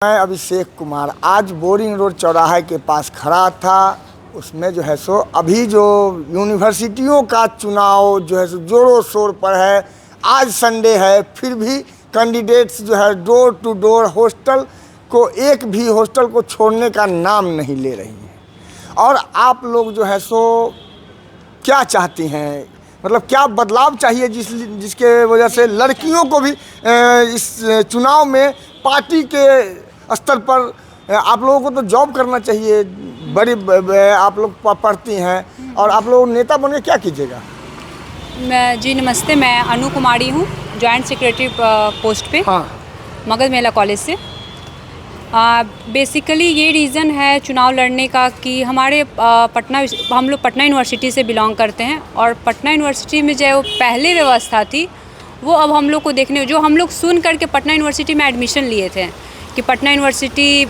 मैं अभिषेक कुमार आज boring road चौराहे के पास खड़ा था। उसमें जो है सो अभी जो यूनिवर्सिटियों का चुनाव जो है सो जोरों शोर पर है। आज संडे है, फिर भी कैंडिडेट्स जो है डोर टू डोर हॉस्टल को एक भी हॉस्टल को छोड़ने का नाम नहीं ले रही हैं। और आप लोग जो है सो क्या चाहती हैं, मतलब क्या बदलाव चाहिए जिसके वजह से लड़कियों को भी इस चुनाव में पार्टी के स्तर पर आप लोगों को तो जॉब करना चाहिए। बड़ी आप लोग पढ़ती हैं और आप लोग नेता बन के क्या कीजिएगा? जी नमस्ते, मैं अनु कुमारी हूँ, जॉइंट सेक्रेटरी पोस्ट पे। हाँ, मगध मेला कॉलेज से। बेसिकली ये रीज़न है चुनाव लड़ने का कि हमारे हम लोग पटना यूनिवर्सिटी से बिलोंग करते हैं और पटना यूनिवर्सिटी में जो पहले व्यवस्था थी वो अब हम लोग को देखने जो हम लोग सुन करके पटना यूनिवर्सिटी में एडमिशन लिए थे कि पटना यूनिवर्सिटी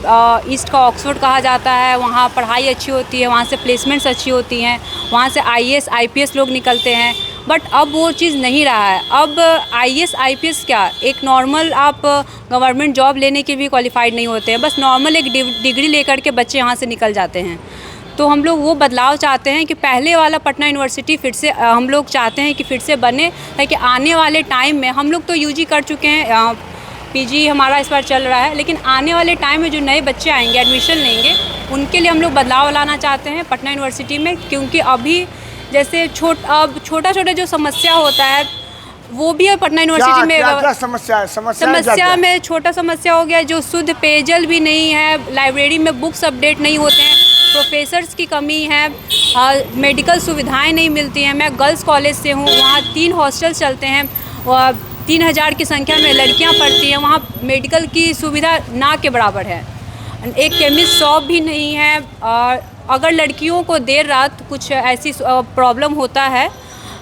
ईस्ट का ऑक्सफोर्ड कहा जाता है, वहाँ पढ़ाई अच्छी होती है, वहाँ से प्लेसमेंट्स अच्छी होती हैं, वहाँ से आईएएस आईपीएस लोग निकलते हैं। बट अब वो चीज़ नहीं रहा है। अब आईएएस आईपीएस क्या, एक नॉर्मल आप गवर्नमेंट जॉब लेने के भी क्वालिफाइड नहीं होते हैं, बस नॉर्मल एक डिग्री लेकर के बच्चे यहाँ से निकल जाते हैं। तो हम लोग वो बदलाव चाहते हैं कि पहले वाला पटना यूनिवर्सिटी फिर से हम लोग चाहते हैं कि फिर से बने, ताकि आने वाले टाइम में हम लोग तो यूजी कर चुके हैं, पीजी हमारा इस बार चल रहा है, लेकिन आने वाले टाइम में जो नए बच्चे आएंगे एडमिशन लेंगे उनके लिए हम लोग बदलाव लाना चाहते हैं पटना यूनिवर्सिटी में। क्योंकि अभी जैसे छोटा जो समस्या होता है वो भी है पटना यूनिवर्सिटी में। क्या समस्या में छोटा समस्या हो गया जो शुद्ध पेयजल भी नहीं है, लाइब्रेरी में बुक्स अपडेट नहीं होते हैं, प्रोफेसर्स की कमी है, मेडिकल सुविधाएं नहीं मिलती हैं। मैं गर्ल्स कॉलेज से हूँ, वहाँ 3 हॉस्टल चलते हैं, 3000 की संख्या में लड़कियाँ पढ़ती हैं, वहाँ मेडिकल की सुविधा ना के बराबर है। एक केमिस्ट शॉप भी नहीं है। और अगर लड़कियों को देर रात कुछ ऐसी प्रॉब्लम होता है,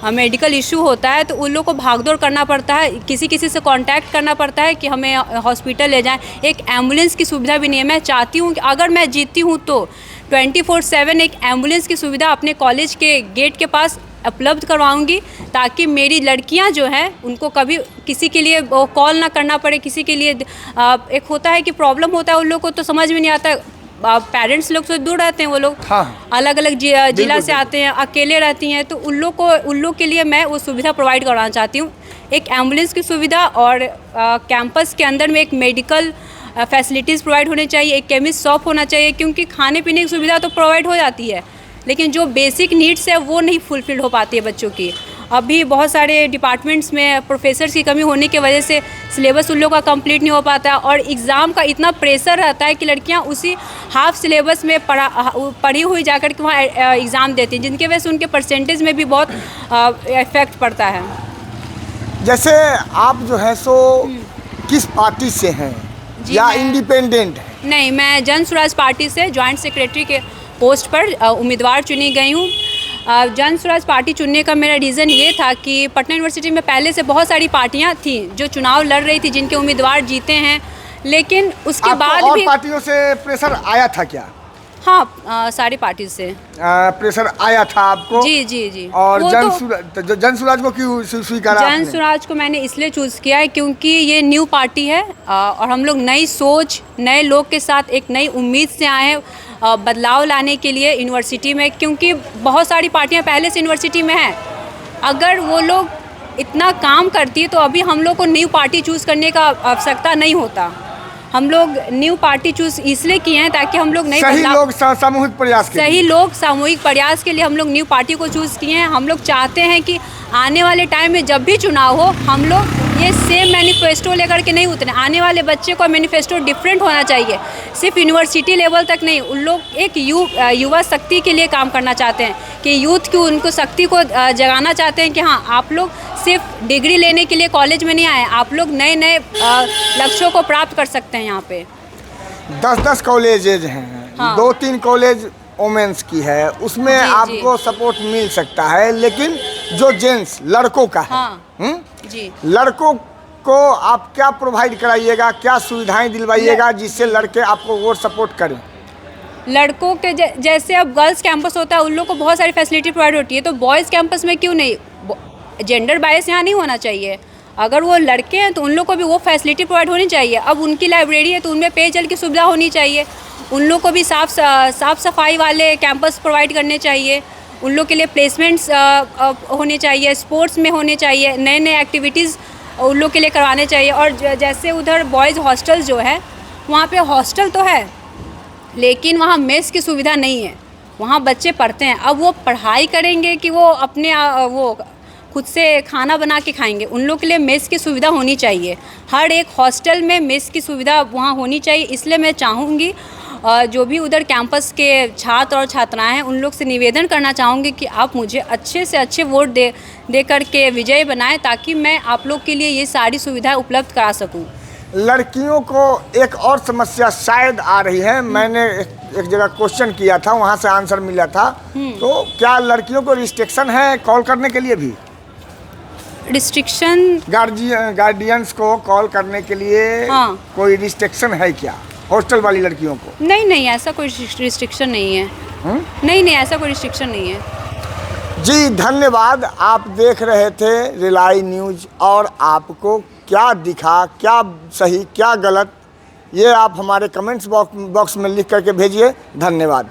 मेडिकल इशू होता है, तो उन लोगों को भागदौड़ करना पड़ता है, किसी से कांटेक्ट करना पड़ता है कि हमें हॉस्पिटल ले जाएं। एक एम्बुलेंस की सुविधा भी नहीं है। मैं चाहती हूँ कि अगर मैं जीती हूँ तो 24/7 एक एम्बुलेंस की सुविधा अपने कॉलेज के गेट के पास उपलब्ध करवाऊंगी, ताकि मेरी लड़कियां जो हैं उनको कभी किसी के लिए कॉल ना करना पड़े। किसी के लिए एक होता है कि प्रॉब्लम होता है, उन लोग को तो समझ में नहीं आता। पेरेंट्स लोग तो दूर रहते हैं, वो लोग हाँ, अलग अलग जिला से आते हैं, अकेले रहती हैं, तो उन लोग के लिए मैं वो सुविधा प्रोवाइड कराना चाहती हूँ। एक एम्बुलेंस की सुविधा और कैंपस के अंदर में एक मेडिकल फैसिलिटीज़ प्रोवाइड होने चाहिए, एक केमिस्ट शॉप होना चाहिए। क्योंकि खाने पीने की सुविधा तो प्रोवाइड हो जाती है, लेकिन जो बेसिक नीड्स है वो नहीं फुलफिल हो पाती है बच्चों की। अभी बहुत सारे डिपार्टमेंट्स में प्रोफेसर्स की कमी होने की वजह से सिलेबस उन लोगों का कंप्लीट नहीं हो पाता है, और एग्ज़ाम का इतना प्रेशर रहता है कि लड़कियां उसी हाफ सिलेबस में पढ़ी हुई जाकर के वहाँ एग्ज़ाम देती हैं, जिनकी वजह से उनके परसेंटेज में भी बहुत इफेक्ट पड़ता है। जैसे आप जो है सो किस पार्टी से हैं या इंडिपेंडेंट हैं? नहीं, मैं जन स्वराज पार्टी से जॉइंट सेक्रेटरी के पोस्ट पर उम्मीदवार चुनी गई हूँ। जन स्वराज पार्टी चुनने का मेरा रीज़न ये था कि पटना यूनिवर्सिटी में पहले से बहुत सारी पार्टियां थी जो चुनाव लड़ रही थी, जिनके उम्मीदवार जीते हैं, लेकिन उसके बाद और भी पार्टियों से प्रेशर आया था क्या? हाँ, सारी पार्टी से प्रेशर आया था आपको? जी। और जन स्वराज को क्यों स्वीकारा? जन स्वराज को मैंने इसलिए चूज़ किया है क्योंकि ये न्यू पार्टी है, और हम लोग नई सोच, नए लोग के साथ एक नई उम्मीद से आए हैं बदलाव लाने के लिए यूनिवर्सिटी में। क्योंकि बहुत सारी पार्टियां पहले से यूनिवर्सिटी में हैं, अगर वो लोग इतना काम करती है तो अभी हम लोग को न्यू पार्टी चूज़ करने का आवश्यकता नहीं होता। हम लोग न्यू पार्टी चूज़ इसलिए किए हैं ताकि हम लोग नए सामूहिक प्रयास के लिए हम लोग न्यू पार्टी को चूज़ किए हैं। हम लोग चाहते हैं कि आने वाले टाइम में जब भी चुनाव हो, हम लोग ये सेम मैनिफेस्टो लेकर के नहीं उतरे। आने वाले बच्चे को मैनिफेस्टो डिफरेंट होना चाहिए, सिर्फ यूनिवर्सिटी लेवल तक नहीं। उन लोग एक युवा शक्ति के लिए काम करना चाहते हैं कि यूथ की उनको शक्ति को जगाना चाहते हैं कि हाँ, आप लोग सिर्फ डिग्री लेने के लिए कॉलेज में नहीं आए, आप लोग नए लक्ष्यों को प्राप्त कर सकते हैं। यहाँ पे 10 कॉलेजेज हैं, हाँ। 2-3 कॉलेज वोमेंस की है, उसमें आपको सपोर्ट मिल सकता है। लेकिन जो जेंट्स लड़कों का है, हाँ, जी, लड़कों को आप क्या प्रोवाइड कराइएगा, क्या सुविधाएं दिलवाइएगा जिससे लड़के आपको वोट सपोर्ट करें? लड़कों के जैसे अब गर्ल्स कैंपस होता है, उन लोग को बहुत सारी फैसिलिटी प्रोवाइड होती है, तो बॉयज़ कैंपस में क्यों नहीं? जेंडर बायस यहाँ नहीं होना चाहिए। अगर वो लड़के हैं तो उन लोग को भी वो फैसिलिटी प्रोवाइड होनी चाहिए। अब उनकी लाइब्रेरी है तो उनमें पेयजल की सुविधा होनी चाहिए, उन लोग को भी साफ़ सफाई वाले कैंपस प्रोवाइड करने चाहिए, उन लोग के लिए प्लेसमेंट्स होने चाहिए, स्पोर्ट्स में होने चाहिए, नए नए एक्टिविटीज़ उन लोग के लिए करवाने चाहिए। और जैसे उधर बॉयज़ हॉस्टल जो है, वहाँ पे हॉस्टल तो है लेकिन वहाँ मेस की सुविधा नहीं है, वहाँ बच्चे पढ़ते हैं। अब वो पढ़ाई करेंगे कि वो अपने वो खुद से खाना बना के खाएंगे, उन लोग के लिए मेस की सुविधा होनी चाहिए। हर एक हॉस्टल में मेस की सुविधा वहाँ होनी चाहिए। इसलिए मैं चाहूँगी जो भी उधर कैंपस के छात्र और छात्राएं हैं उन लोग से निवेदन करना चाहूँगी कि आप मुझे अच्छे से अच्छे वोट दे करके विजयी बनाएं, ताकि मैं आप लोग के लिए ये सारी सुविधाएं उपलब्ध करा सकूँ। लड़कियों को एक और समस्या शायद आ रही है, मैंने एक जगह क्वेश्चन किया था, वहाँ से आंसर मिला था। तो क्या लड़कियों को रिस्ट्रिक्शन है कॉल करने के लिए भी? रिस्ट्रिक्शन, गार्डियंस को कॉल करने के लिए हाँ। कोई रिस्ट्रिक्शन है क्या हॉस्टल वाली लड़कियों को? नहीं, ऐसा कोई रिस्ट्रिक्शन नहीं है। नहीं, ऐसा कोई रिस्ट्रिक्शन नहीं है। जी धन्यवाद। आप देख रहे थे रिलाई न्यूज़, और आपको क्या दिखा, क्या सही क्या गलत, ये आप हमारे कमेंट्स बॉक्स में लिख करके भेजिए। धन्यवाद।